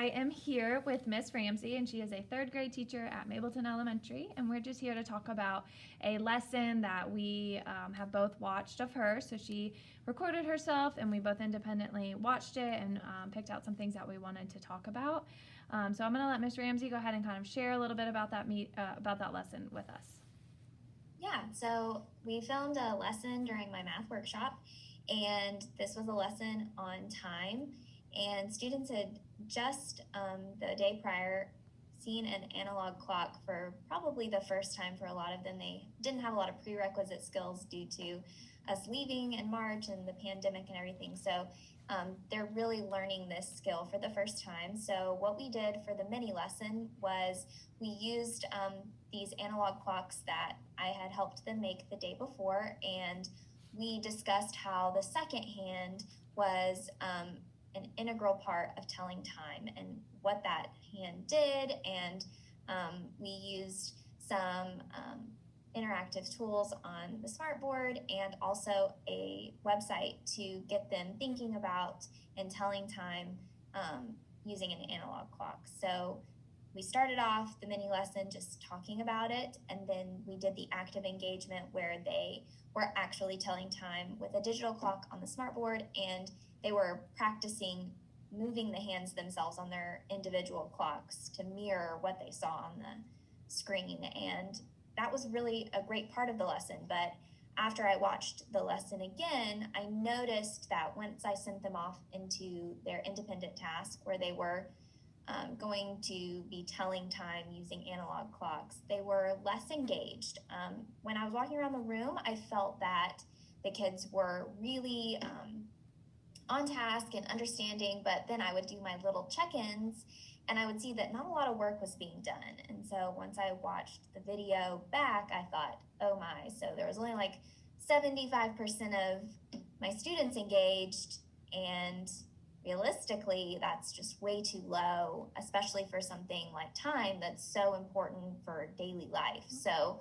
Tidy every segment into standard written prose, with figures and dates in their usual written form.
I am here with Miss Ramsey, and she is a third grade teacher at Mableton Elementary, and we're just here to talk about a lesson that we have both watched of her. So she recorded herself, and we both independently watched it and picked out some things that we wanted to talk about. So I'm going to let Miss Ramsey go ahead and kind of share a little bit about that lesson with us. Yeah, so we filmed a lesson during my math workshop, and this was a lesson on time. And students had just the day prior seen an analog clock for probably the first time for a lot of them. They didn't have a lot of prerequisite skills due to us leaving in March and the pandemic and everything. So they're really learning this skill for the first time. So what we did for the mini lesson was we used these analog clocks that I had helped them make the day before, and we discussed how the second hand was an integral part of telling time and what that hand did. And we used some interactive tools on the smartboard and also a website to get them thinking about and telling time using an analog clock. So we started off the mini lesson just talking about it, and then we did the active engagement where they were actually telling time with a digital clock on the smartboard, and they were practicing moving the hands themselves on their individual clocks to mirror what they saw on the screen. And that was really a great part of the lesson. But after I watched the lesson again, I noticed that once I sent them off into their independent task where they were going to be telling time using analog clocks, they were less engaged. When I was walking around the room, I felt that the kids were really on task and understanding, but then I would do my little check-ins and I would see that not a lot of work was being done. And so once I watched the video back, I thought, oh my, so there was only like 75% of my students engaged, and realistically, that's just way too low, especially for something like time that's so important for daily life. So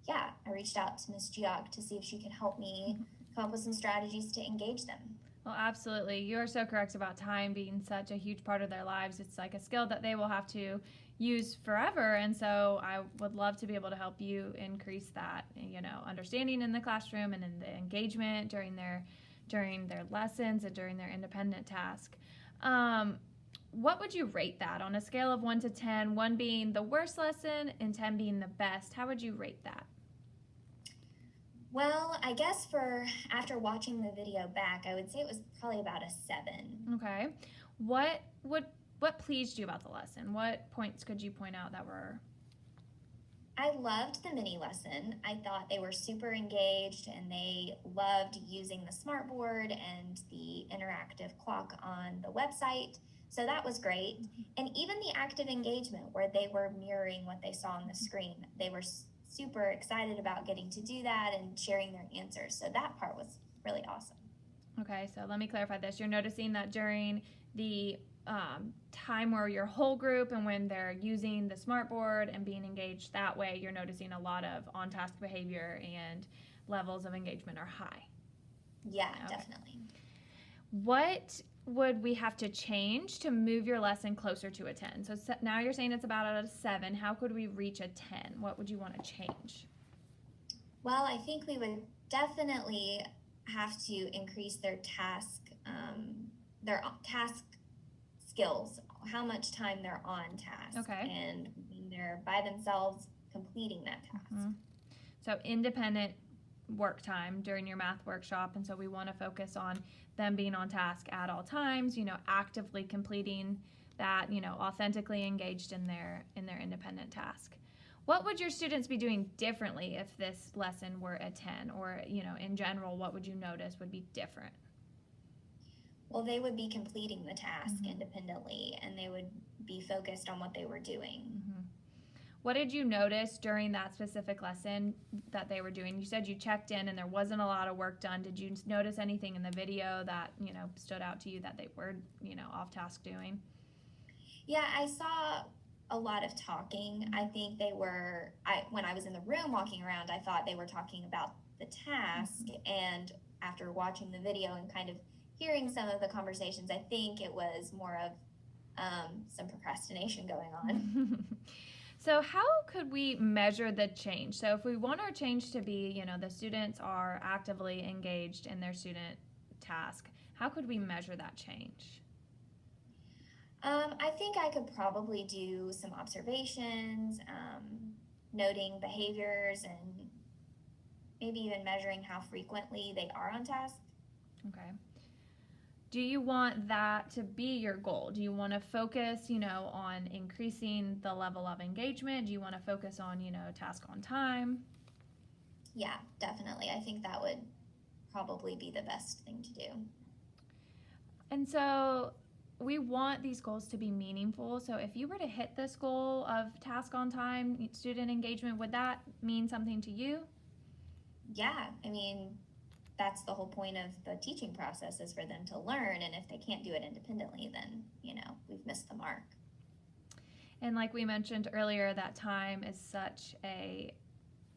yeah, I reached out to Ms. Geog to see if she could help me come up with some strategies to engage them. Well, absolutely. You are so correct about time being such a huge part of their lives. It's like a skill that they will have to use forever. And so I would love to be able to help you increase that, understanding in the classroom and in the engagement during their lessons and during their independent task. What would you rate that on a scale of 1 to 10, 1 being the worst lesson and 10 being the best? How would you rate that? Well, I guess after watching the video back, I would say it was probably about a 7. Okay. What pleased you about the lesson? What points could you point out that were? I loved the mini lesson. I thought they were super engaged and they loved using the smartboard and the interactive clock on the website. So that was great. And even the active engagement where they were mirroring what they saw on the screen, they were super excited about getting to do that and sharing their answers. So that part was really awesome. Okay, so let me clarify this. You're noticing that during the time where your whole group and when they're using the smartboard and being engaged that way, you're noticing a lot of on-task behavior and levels of engagement are high. Yeah, okay. Definitely. What would we have to change to move your lesson closer to a 10? So now you're saying it's about at a 7. How could we reach a 10? What would you want to change? Well, I think we would definitely have to increase their task skills, how much time they're on task, and when they're by themselves completing that task. Mm-hmm. So independent work time during your math workshop, and so we want to focus on them being on task at all times, actively completing that, authentically engaged in their independent task. What would your students be doing differently if this lesson were a 10, or in general, what would you notice would be different? Well, they would be completing the task independently, and they would be focused on what they were doing. What did you notice during that specific lesson that they were doing? You said you checked in and there wasn't a lot of work done. Did you notice anything in the video that, stood out to you that they were, off task doing? Yeah, I saw a lot of talking. I think when I was in the room walking around, I thought they were talking about the task. And after watching the video and kind of hearing some of the conversations, I think it was more of some procrastination going on. So how could we measure the change? So if we want our change to be, the students are actively engaged in their student task, how could we measure that change? I think I could probably do some observations, noting behaviors, and maybe even measuring how frequently they are on task. Okay. Do you want that to be your goal? Do you want to focus, on increasing the level of engagement? Do you want to focus on, task on time? Yeah, definitely. I think that would probably be the best thing to do. And so we want these goals to be meaningful. So if you were to hit this goal of task on time, student engagement, would that mean something to you? Yeah, I mean, that's the whole point of the teaching process, is for them to learn. And if they can't do it independently, then, we've missed the mark. And like we mentioned earlier, that time is such a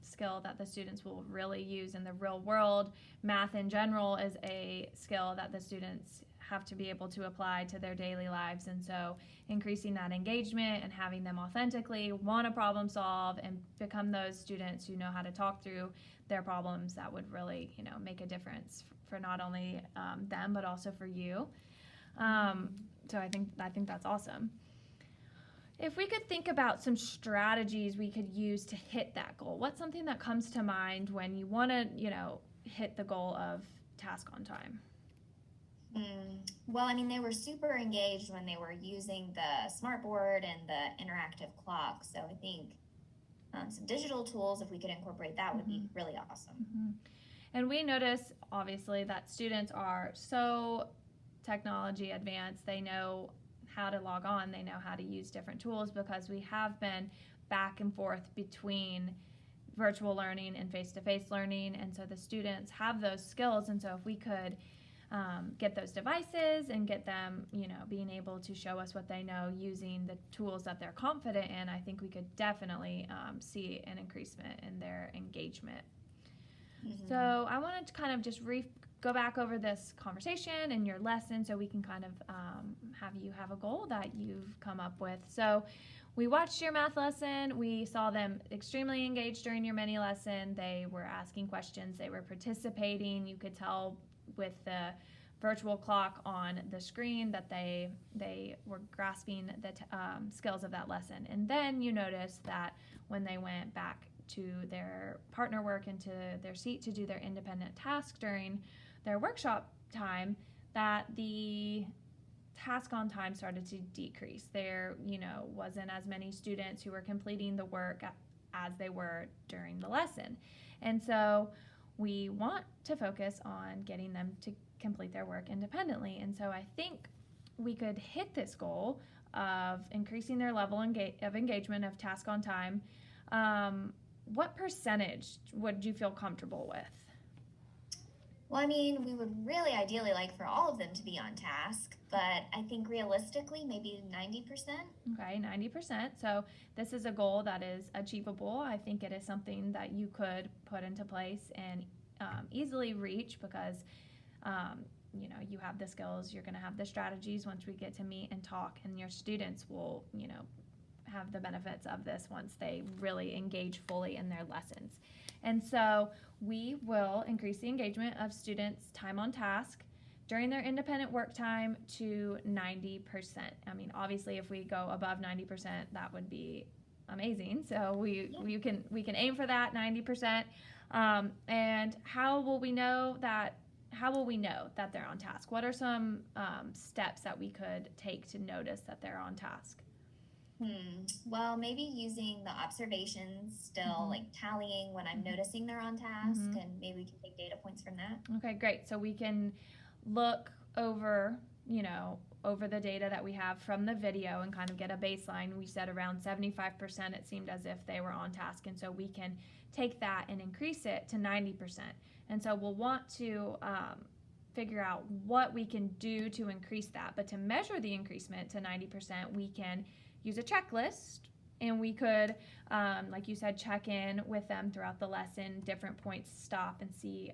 skill that the students will really use in the real world. Math in general is a skill that the students have to be able to apply to their daily lives. And so increasing that engagement and having them authentically want to problem solve and become those students who know how to talk through their problems, that would really, make a difference for not only them, but also for you. So I think that's awesome. If we could think about some strategies we could use to hit that goal, what's something that comes to mind when you want to, hit the goal of task on time? Well, I mean, they were super engaged when they were using the smartboard and the interactive clock. So I think some digital tools, if we could incorporate that, would be really awesome. Mm-hmm. And we notice, obviously, that students are so technology advanced. They know how to log on. They know how to use different tools because we have been back and forth between virtual learning and face-to-face learning. And so the students have those skills. And so if we could get those devices and get them, being able to show us what they know using the tools that they're confident in, I think we could definitely see an increasement in their engagement. Mm-hmm. So I wanted to kind of just go back over this conversation and your lesson so we can kind of have you have a goal that you've come up with. So we watched your math lesson. We saw them extremely engaged during your mini lesson. They were asking questions. They were participating. You could tell with the virtual clock on the screen that they were grasping the skills of that lesson. And then you noticed that when they went back to their partner work and to their seat to do their independent task during their workshop time, that the task on time started to decrease. There, wasn't as many students who were completing the work as they were during the lesson. And so we want to focus on getting them to complete their work independently. And so I think we could hit this goal of increasing their level of engagement of task on time. What percentage would you feel comfortable with? Well, I mean, we would really ideally like for all of them to be on task, but I think realistically, maybe 90%. Okay, 90%. So this is a goal that is achievable. I think it is something that you could put into place and easily reach because, you have the skills, you're going to have the strategies once we get to meet and talk, and your students will, have the benefits of this once they really engage fully in their lessons. And so we will increase the engagement of students' time on task during their independent work time to 90%. I mean, obviously, if we go above 90%, that would be amazing. So we can aim for that 90%. And how will we know that they're on task? What are some steps that we could take to notice that they're on task? Well, maybe using the observations still, like tallying when I'm noticing they're on task, and maybe we can take data points from that. Okay, great. So we can look over, over the data that we have from the video and kind of get a baseline. We said around 75%, it seemed as if they were on task. And so we can take that and increase it to 90%. And so we'll want to figure out what we can do to increase that. But to measure the increasement to 90%, we can use a checklist, and we could, like you said, check in with them throughout the lesson, different points, stop and see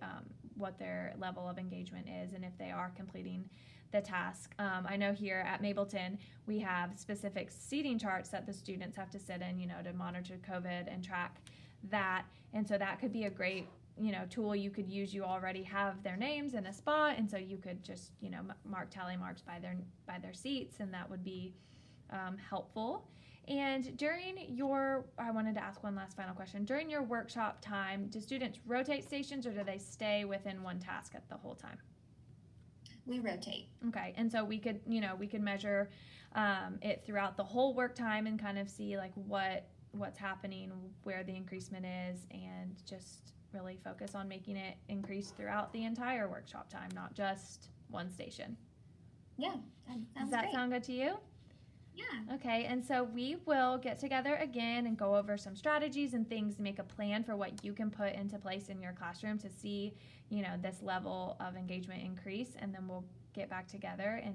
what their level of engagement is and if they are completing the task. I know here at Mableton, we have specific seating charts that the students have to sit in, to monitor COVID and track that. And so that could be a great, tool you could use. You already have their names in a spot, and so you could just, mark tally marks by their seats, and that would be helpful. And I wanted to ask one last final question. During your workshop time, do students rotate stations, or do they stay within one task at the whole time? We rotate. Okay, and so we could measure it throughout the whole work time and kind of see like what's happening, where the increasement is, and just really focus on making it increase throughout the entire workshop time, not just one station. Yeah, that sounds Does that great. sound good to you? Yeah. Okay, and so we will get together again and go over some strategies and things to make a plan for what you can put into place in your classroom to see, this level of engagement increase, and then we'll get back together and,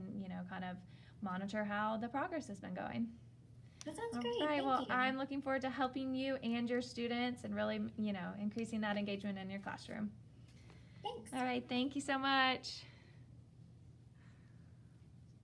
kind of monitor how the progress has been going. That sounds All great. right, Thank well, you. I'm looking forward to helping you and your students and really, increasing that engagement in your classroom. Thanks. All right, thank you so much.